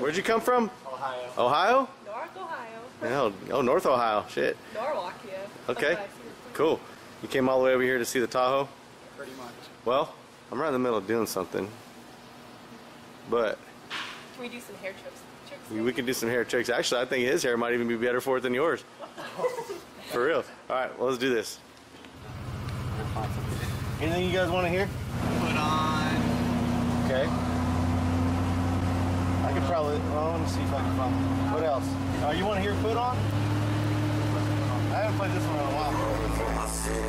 Where'd you come from? Ohio. Ohio? North Ohio. Oh, North Ohio. Shit. Norwalk, yeah. Okay. Cool. You came all the way over here to see the Tahoe? Pretty much. Well, I'm right in the middle of doing something. But Can we do some hair tricks? we can do some hair tricks. Actually, I think his hair might even be better for it than yours. For real. Alright, well, let's do this. Anything you guys want to hear? Put on. Okay. I could probably, well, let me see if I can find. What else? You want to hear Put On? I haven't played this one in a while.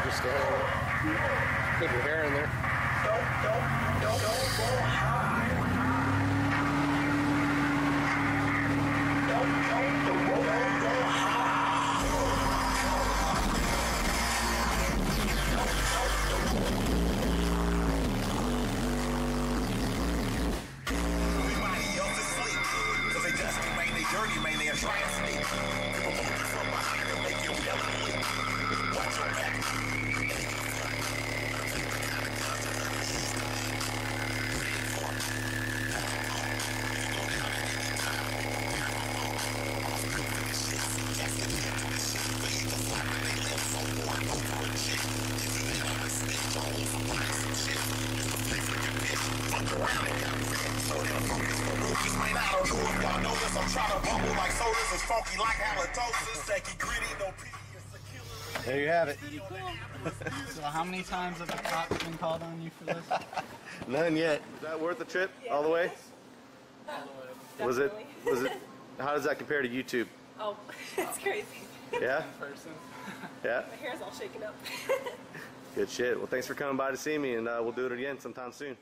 Just put your hair in there. Don't go high. Don't go high. Everybody else is asleep, 'cause they dusty, man, they dirty, man, they a travesty. People come from behind and make you yell and weep. Watch your back. There you have it. So how many times have the cops been called on you for this? None yet. Was that worth the trip all the way? Was it? How does that compare to YouTube? Oh, it's crazy. Yeah? Person. Yeah? My hair's all shaken up. Good shit. Well, thanks for coming by to see me, and we'll do it again sometime soon.